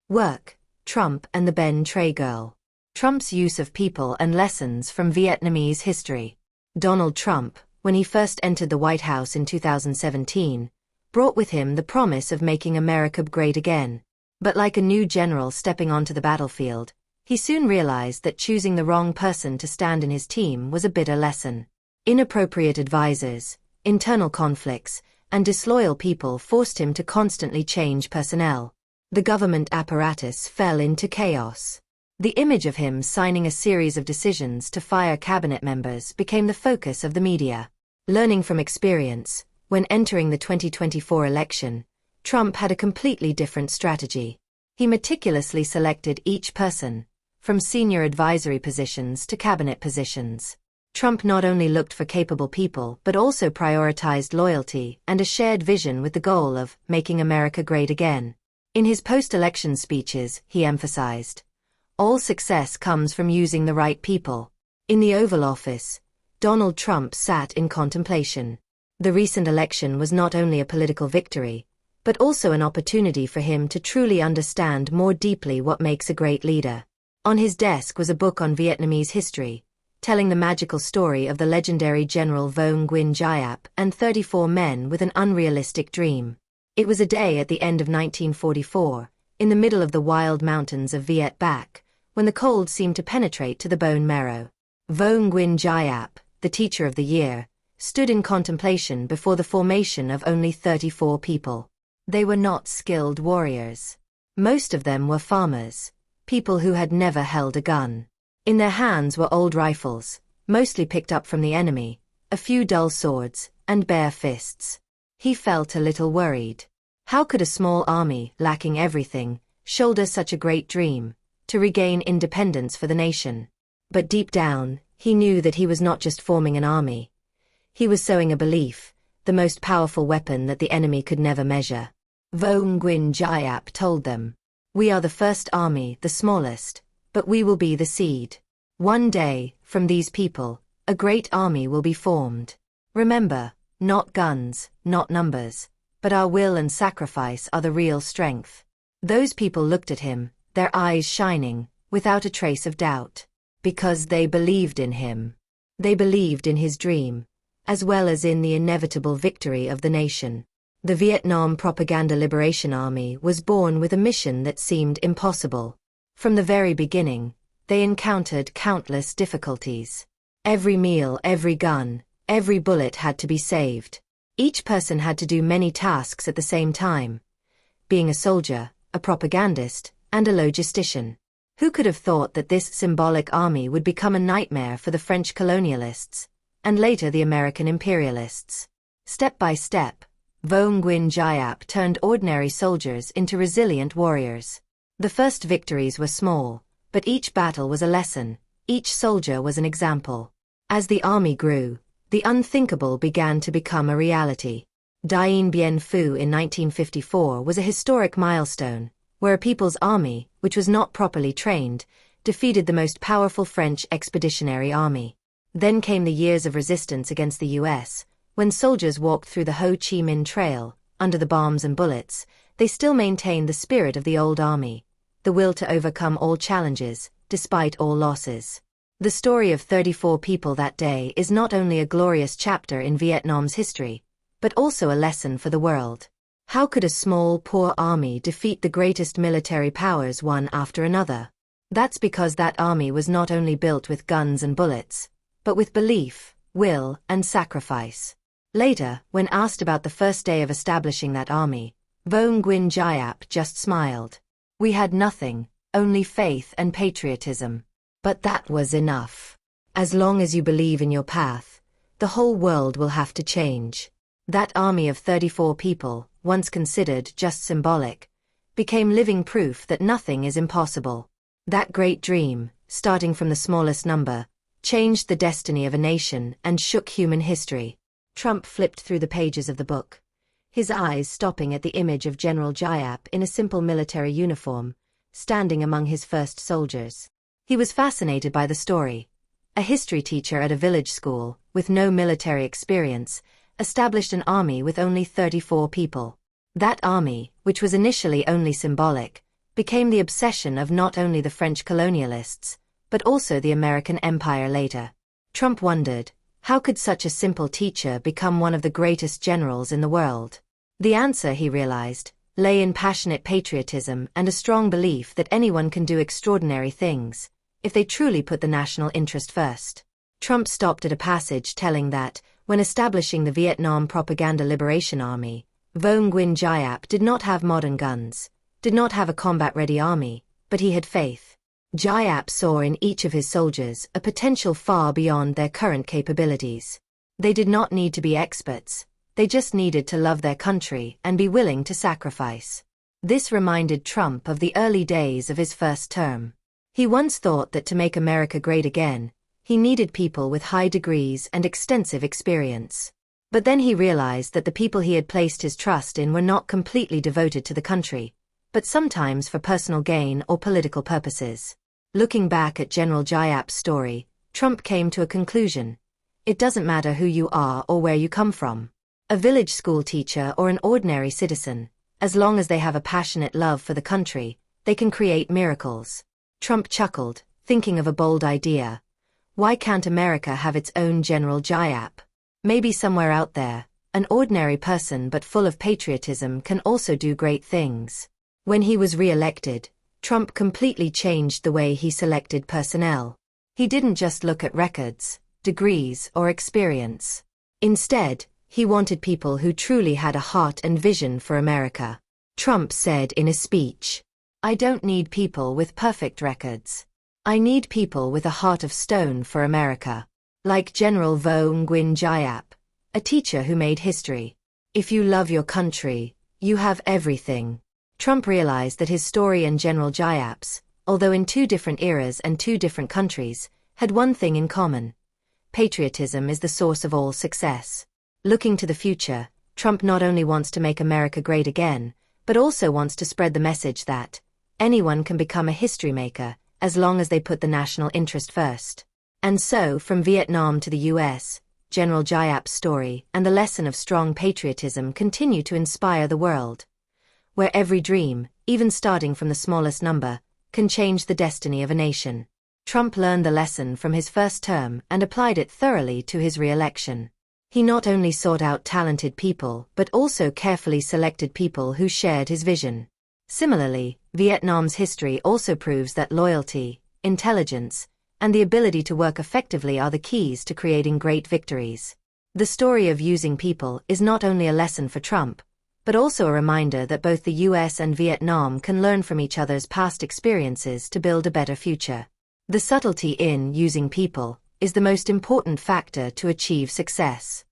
Work, Trump and the Ben Tray Girl. Trump's use of people and lessons from Vietnamese history. Donald Trump, when he first entered the White House in 2017, brought with him the promise of making America great again. But like a new general stepping onto the battlefield, he soon realized that choosing the wrong person to stand in his team was a bitter lesson. Inappropriate advisors, internal conflicts, and disloyal people forced him to constantly change personnel. The government apparatus fell into chaos. The image of him signing a series of decisions to fire cabinet members became the focus of the media. Learning from experience, when entering the 2024 election, Trump had a completely different strategy. He meticulously selected each person, from senior advisory positions to cabinet positions. Trump not only looked for capable people but also prioritized loyalty and a shared vision with the goal of making America great again. In his post-election speeches, he emphasized, "All success comes from using the right people." In the Oval Office, Donald Trump sat in contemplation. The recent election was not only a political victory, but also an opportunity for him to truly understand more deeply what makes a great leader. On his desk was a book on Vietnamese history, telling the magical story of the legendary General Vo Nguyen Giap and 34 men with an unrealistic dream. It was a day at the end of 1944, in the middle of the wild mountains of Viet Bac, when the cold seemed to penetrate to the bone marrow. Vo Nguyen Giap, the teacher of the year, stood in contemplation before the formation of only 34 people. They were not skilled warriors. Most of them were farmers, people who had never held a gun. In their hands were old rifles, mostly picked up from the enemy, a few dull swords, and bare fists. He felt a little worried. How could a small army, lacking everything, shoulder such a great dream, to regain independence for the nation? But deep down, he knew that he was not just forming an army. He was sowing a belief, the most powerful weapon that the enemy could never measure. Vo Nguyen Giap told them, "We are the first army, the smallest, but we will be the seed. One day, from these people, a great army will be formed. Remember, not guns, not numbers, but our will and sacrifice are the real strength." Those people looked at him, their eyes shining, without a trace of doubt. Because they believed in him. They believed in his dream, as well as in the inevitable victory of the nation. The Vietnam Propaganda Liberation Army was born with a mission that seemed impossible. From the very beginning, they encountered countless difficulties. Every meal, every gun, every bullet had to be saved. Each person had to do many tasks at the same time, being a soldier, a propagandist, and a logistician. Who could have thought that this symbolic army would become a nightmare for the French colonialists, and later the American imperialists? Step by step, Vo Nguyen Giap turned ordinary soldiers into resilient warriors. The first victories were small, but each battle was a lesson, each soldier was an example. As the army grew, the unthinkable began to become a reality. Dien Bien Phu in 1954 was a historic milestone, where a people's army, which was not properly trained, defeated the most powerful French expeditionary army. Then came the years of resistance against the US, when soldiers walked through the Ho Chi Minh Trail, under the bombs and bullets. They still maintained the spirit of the old army, the will to overcome all challenges, despite all losses. The story of 34 people that day is not only a glorious chapter in Vietnam's history, but also a lesson for the world. How could a small, poor army defeat the greatest military powers one after another? That's because that army was not only built with guns and bullets, but with belief, will, and sacrifice. Later, when asked about the first day of establishing that army, Vo Nguyen Giap just smiled. "We had nothing, only faith and patriotism. But that was enough. As long as you believe in your path, the whole world will have to change." That army of 34 people, once considered just symbolic, became living proof that nothing is impossible. That great dream, starting from the smallest number, changed the destiny of a nation and shook human history. Trump flipped through the pages of the book, his eyes stopping at the image of General Giap in a simple military uniform, standing among his first soldiers. He was fascinated by the story. A history teacher at a village school, with no military experience, established an army with only 34 people. That army, which was initially only symbolic, became the obsession of not only the French colonialists, but also the American empire later. Trump wondered, how could such a simple teacher become one of the greatest generals in the world? The answer, he realized, lay in passionate patriotism and a strong belief that anyone can do extraordinary things, if they truly put the national interest first. Trump stopped at a passage telling that, when establishing the Vietnam Propaganda Liberation Army, Vo Nguyen Giap did not have modern guns, did not have a combat-ready army, but he had faith. Giap saw in each of his soldiers a potential far beyond their current capabilities. They did not need to be experts, they just needed to love their country and be willing to sacrifice. This reminded Trump of the early days of his first term. He once thought that to make America great again, he needed people with high degrees and extensive experience. But then he realized that the people he had placed his trust in were not completely devoted to the country, but sometimes for personal gain or political purposes. Looking back at General Giap's story, Trump came to a conclusion. It doesn't matter who you are or where you come from. A village school teacher or an ordinary citizen, as long as they have a passionate love for the country, they can create miracles. Trump chuckled, thinking of a bold idea. Why can't America have its own General Giap? Maybe somewhere out there, an ordinary person but full of patriotism can also do great things. When he was re-elected, Trump completely changed the way he selected personnel. He didn't just look at records, degrees, or experience. Instead, he wanted people who truly had a heart and vision for America. Trump said in a speech, "I don't need people with perfect records. I need people with a heart of stone for America. Like General Vo Nguyen Giap, a teacher who made history. If you love your country, you have everything." Trump realized that his story and General Giap's, although in two different eras and two different countries, had one thing in common. Patriotism is the source of all success. Looking to the future, Trump not only wants to make America great again, but also wants to spread the message that anyone can become a history maker, as long as they put the national interest first. And so, from Vietnam to the US, General Giap's story and the lesson of strong patriotism continue to inspire the world. Where every dream, even starting from the smallest number, can change the destiny of a nation. Trump learned the lesson from his first term and applied it thoroughly to his re-election. He not only sought out talented people but also carefully selected people who shared his vision. Similarly, Vietnam's history also proves that loyalty, intelligence, and the ability to work effectively are the keys to creating great victories. The story of using people is not only a lesson for Trump, but also a reminder that both the US and Vietnam can learn from each other's past experiences to build a better future. The subtlety in using people is the most important factor to achieve success.